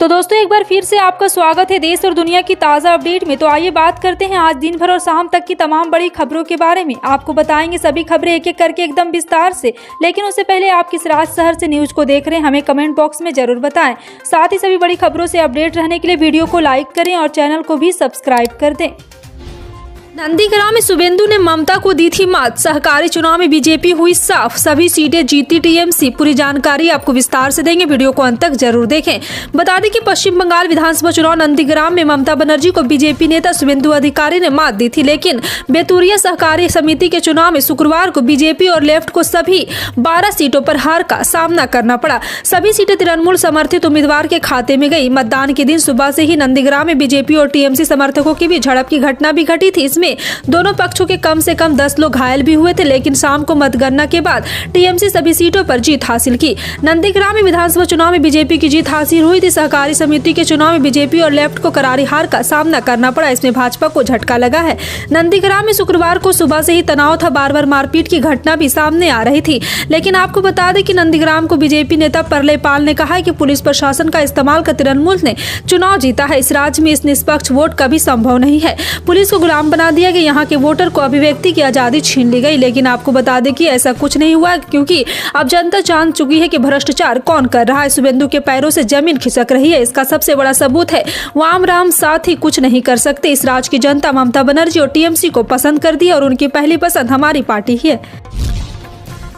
तो दोस्तों एक बार फिर से आपका स्वागत है देश और दुनिया की ताज़ा अपडेट में। तो आइए बात करते हैं आज दिन भर और शाम तक की तमाम बड़ी खबरों के बारे में। आपको बताएंगे सभी खबरें एक एक करके एकदम विस्तार से। लेकिन उससे पहले आप किस राज्य शहर से न्यूज को देख रहे हैं हमें कमेंट बॉक्स में जरूर बताएं। साथ ही सभी बड़ी खबरों से अपडेट रहने के लिए वीडियो को लाइक करें और चैनल को भी सब्सक्राइब कर दें। नंदीग्राम में शुभेंदु ने ममता को दी थी मात। सहकारी चुनाव में बीजेपी हुई साफ, सभी सीटें जीती टीएमसी। पूरी जानकारी आपको विस्तार से देंगे, वीडियो को अंत तक जरूर देखें। बता दें कि पश्चिम बंगाल विधानसभा चुनाव नंदीग्राम में ममता बनर्जी को बीजेपी नेता शुभेंदु अधिकारी ने मात दी थी। लेकिन बेतुरिया सहकारी समिति के चुनाव में शुक्रवार को बीजेपी और लेफ्ट को सभी 12 सीटों पर हार का सामना करना पड़ा। सभी सीटें तृणमूल समर्थित उम्मीदवार के खाते में गई। मतदान के दिन सुबह से ही नंदीग्राम में बीजेपी और टीएमसी समर्थकों की भी झड़प की घटना भी घटी थी। इसमें दोनों पक्षों के कम से कम 10 लोग घायल भी हुए थे। लेकिन शाम को मतगणना के बाद टीएमसी सभी सीटों पर जीत हासिल की। नंदीग्राम में विधानसभा चुनाव में बीजेपी की जीत हासिल हुई थी। सहकारी समिति के चुनाव में बीजेपी और लेफ्ट को करारी हार का सामना करना पड़ा। इसमें भाजपा को झटका लगा है। नंदीग्राम में शुक्रवार को सुबह से ही तनाव था। बार बार मारपीट की घटना भी सामने आ रही थी। लेकिन आपको बता दें कि नंदीग्राम को बीजेपी नेता परले पाल ने कहा है कि पुलिस प्रशासन का इस्तेमाल कर तृणमूल ने चुनाव जीता है। इस राज्य में इस निष्पक्ष वोट कभी संभव नहीं है। पुलिस को गुलाम बना दिया गया। यहाँ के वोटर को अभिव्यक्ति की आजादी छीन ली गई। लेकिन आपको बता दें कि ऐसा कुछ नहीं हुआ, क्योंकि अब जनता जान चुकी है कि भ्रष्टाचार कौन कर रहा है। शुभेंदु के पैरों से जमीन खिसक रही है। इसका सबसे बड़ा सबूत है वाम राम साथ ही कुछ नहीं कर सकते। इस राज्य की जनता ममता बनर्जी और टीएमसी को पसंद कर दी और उनकी पहली पसंद हमारी पार्टी ही है।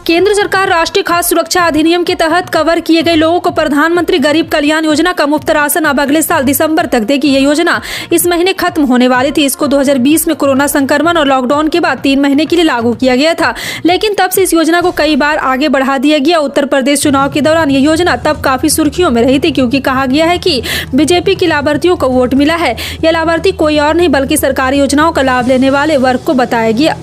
केंद्र सरकार राष्ट्रीय खाद्य सुरक्षा अधिनियम के तहत कवर किए गए लोगों को प्रधानमंत्री गरीब कल्याण योजना का मुफ्त राशन अब अगले साल दिसंबर तक देगी। ये योजना इस महीने खत्म होने वाली थी। इसको 2020 में कोरोना संक्रमण और लॉकडाउन के बाद 3 महीने के लिए लागू किया गया था। लेकिन तब से इस योजना को कई बार आगे बढ़ा दिया गया। उत्तर प्रदेश चुनाव के दौरान ये योजना तब काफी सुर्खियों में रही थी, क्योंकि कहा गया है कि बीजेपी के लाभार्थियों को वोट मिला है। यह लाभार्थी कोई और नहीं बल्कि सरकारी योजनाओं का लाभ लेने वाले वर्ग को बताया गया।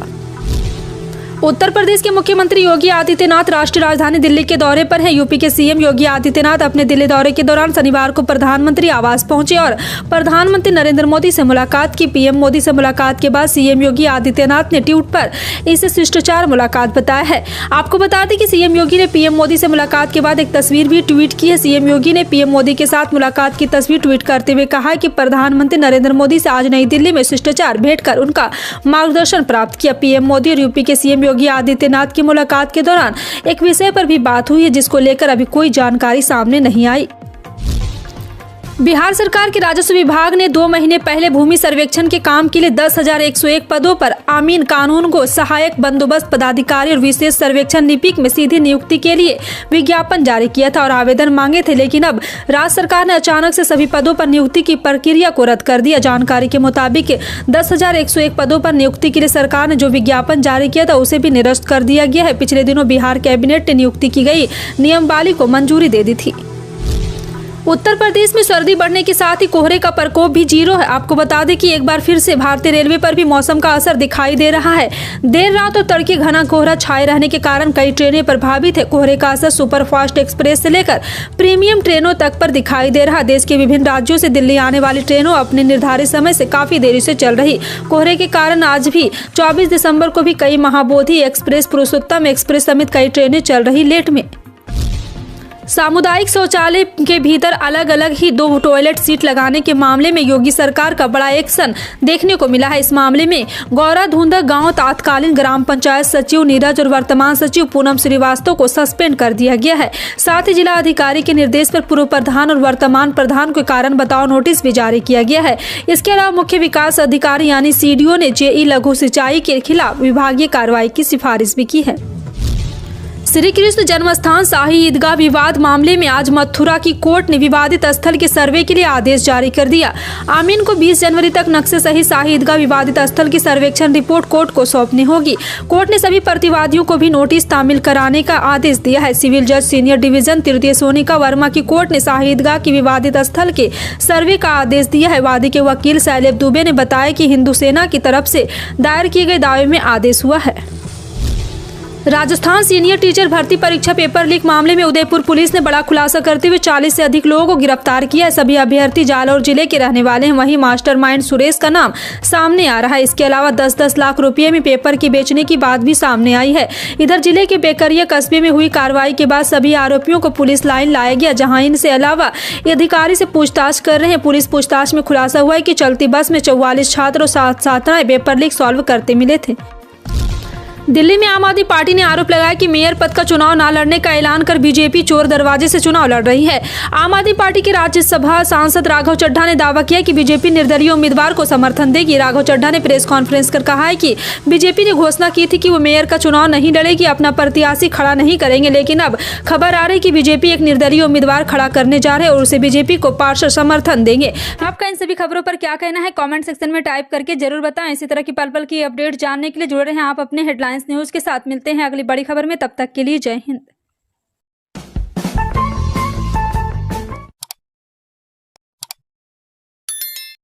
उत्तर प्रदेश के मुख्यमंत्री योगी आदित्यनाथ राष्ट्रीय राजधानी दिल्ली के दौरे पर हैं। यूपी के सीएम योगी आदित्यनाथ अपने दिल्ली दौरे के दौरान शनिवार को प्रधानमंत्री आवास पहुंचे और प्रधानमंत्री नरेंद्र मोदी से मुलाकात की। पीएम मोदी से मुलाकात के बाद सीएम योगी आदित्यनाथ ने ट्वीट पर इसे शिष्टाचार मुलाकात बताया है। आपको बता दें कि सीएम योगी ने पीएम मोदी से मुलाकात के बाद एक तस्वीर भी ट्वीट की है। सीएम योगी ने पीएम मोदी के साथ मुलाकात की तस्वीर ट्वीट करते हुए कहा कि प्रधानमंत्री नरेंद्र मोदी से आज नई दिल्ली में शिष्टाचार भेंट कर उनका मार्गदर्शन प्राप्त किया। पीएम मोदी और यूपी के सीएम योगी आदित्यनाथ की मुलाकात के दौरान एक विषय पर भी बात हुई है, जिसको लेकर अभी कोई जानकारी सामने नहीं आई। बिहार सरकार के राजस्व विभाग ने 2 महीने पहले भूमि सर्वेक्षण के काम के लिए 10,101 पदों पर आमीन कानून को सहायक बंदोबस्त पदाधिकारी और विशेष सर्वेक्षण लिपिक में सीधी नियुक्ति के लिए विज्ञापन जारी किया था और आवेदन मांगे थे। लेकिन अब राज्य सरकार ने अचानक से सभी पदों पर नियुक्ति की प्रक्रिया को रद्द कर दिया। जानकारी के मुताबिक 10,101 पदों पर नियुक्ति के लिए सरकार ने जो विज्ञापन जारी किया था उसे भी निरस्त कर दिया गया है। पिछले दिनों बिहार कैबिनेट ने नियुक्ति की गई नियमावली को मंजूरी दे दी थी। उत्तर प्रदेश में सर्दी बढ़ने के साथ ही कोहरे का प्रकोप भी जीरो है। आपको बता दें कि एक बार फिर से भारतीय रेलवे पर भी मौसम का असर दिखाई दे रहा है। देर रात और तड़के घना कोहरा छाए रहने के कारण कई ट्रेनें प्रभावित है। कोहरे का असर सुपरफास्ट एक्सप्रेस से लेकर प्रीमियम ट्रेनों तक पर दिखाई दे रहा। देश के विभिन्न राज्यों से दिल्ली आने वाली ट्रेनों अपने निर्धारित समय से काफी देरी से चल रही। कोहरे के कारण आज भी 24 दिसंबर को भी कई महाबोधि एक्सप्रेस, पुरुषोत्तम एक्सप्रेस समेत कई ट्रेनें चल रही लेट में। सामुदायिक शौचालय के भीतर अलग अलग ही 2 टॉयलेट सीट लगाने के मामले में योगी सरकार का बड़ा एक्शन देखने को मिला है। इस मामले में गौरा धुंधा गांव तत्कालीन ग्राम पंचायत सचिव नीरज और वर्तमान सचिव पूनम श्रीवास्तव को सस्पेंड कर दिया गया है। साथ ही जिला अधिकारी के निर्देश पर पूर्व प्रधान और वर्तमान प्रधान को कारण बताओ नोटिस भी जारी किया गया है। इसके अलावा मुख्य विकास अधिकारी यानी सीडीओ ने जेई लघु सिंचाई के खिलाफ विभागीय कार्रवाई की सिफारिश भी की है। श्री कृष्ण जन्मस्थान शाही ईदगाह विवाद मामले में आज मथुरा की कोर्ट ने विवादित स्थल के सर्वे के लिए आदेश जारी कर दिया। आमीन को 20 जनवरी तक नक्शे सहित शाही ईदगाह विवादित स्थल की सर्वेक्षण रिपोर्ट कोर्ट को सौंपनी होगी। कोर्ट ने सभी प्रतिवादियों को भी नोटिस तामील कराने का आदेश दिया है। सिविल जज सीनियर डिवीजन तृतीय सोनिका वर्मा की कोर्ट ने शाही ईदगाह की विवादित स्थल के सर्वे का आदेश दिया है। वादी के वकील शैलेब दुबे ने बताया कि हिंदू सेना की तरफ से दायर किए गए दावे में आदेश हुआ है। राजस्थान सीनियर टीचर भर्ती परीक्षा पेपर लीक मामले में उदयपुर पुलिस ने बड़ा खुलासा करते हुए 40 से अधिक लोगों को गिरफ्तार किया है। सभी अभ्यर्थी जालौर जिले के रहने वाले हैं। वहीं मास्टरमाइंड सुरेश का नाम सामने आ रहा है। इसके अलावा 10-10 लाख रुपए में पेपर की बेचने की बात भी सामने आई है। इधर जिले के बेकरिया कस्बे में हुई कार्रवाई के बाद सभी आरोपियों को पुलिस लाइन लाया गया, जहाँ इनसे अलावा अधिकारी से पूछताछ कर रहे हैं। पुलिस पूछताछ में खुलासा हुआ है कि चलती बस में 44 छात्र और 7 छात्राएं पेपर लीक सॉल्व करते मिले थे। दिल्ली में आम आदमी पार्टी ने आरोप लगाया कि मेयर पद का चुनाव न लड़ने का ऐलान कर बीजेपी चोर दरवाजे से चुनाव लड़ रही है। आम आदमी पार्टी के राज्यसभा सांसद राघव चड्ढा ने दावा किया कि बीजेपी निर्दलीय उम्मीदवार को समर्थन देगी। राघव चड्ढा ने प्रेस कॉन्फ्रेंस कर कहा है कि बीजेपी ने घोषणा की थी कि वो मेयर का चुनाव नहीं लड़ेगी, अपना प्रत्याशी खड़ा नहीं करेंगे, लेकिन अब खबर आ रही कि बीजेपी एक निर्दलीय उम्मीदवार खड़ा करने जा रहे हैं और उसे बीजेपी को पार्षद समर्थन देंगे। आपका इन सभी खबरों पर क्या कहना है, कमेंट सेक्शन में टाइप करके जरूर बताएं। इसी तरह की पल पल की अपडेट जानने के लिए जुड़े रहें आप अपने हेडलाइंस न्यूज के साथ। मिलते हैं अगली बड़ी खबर में, तब तक के लिए जय हिंद।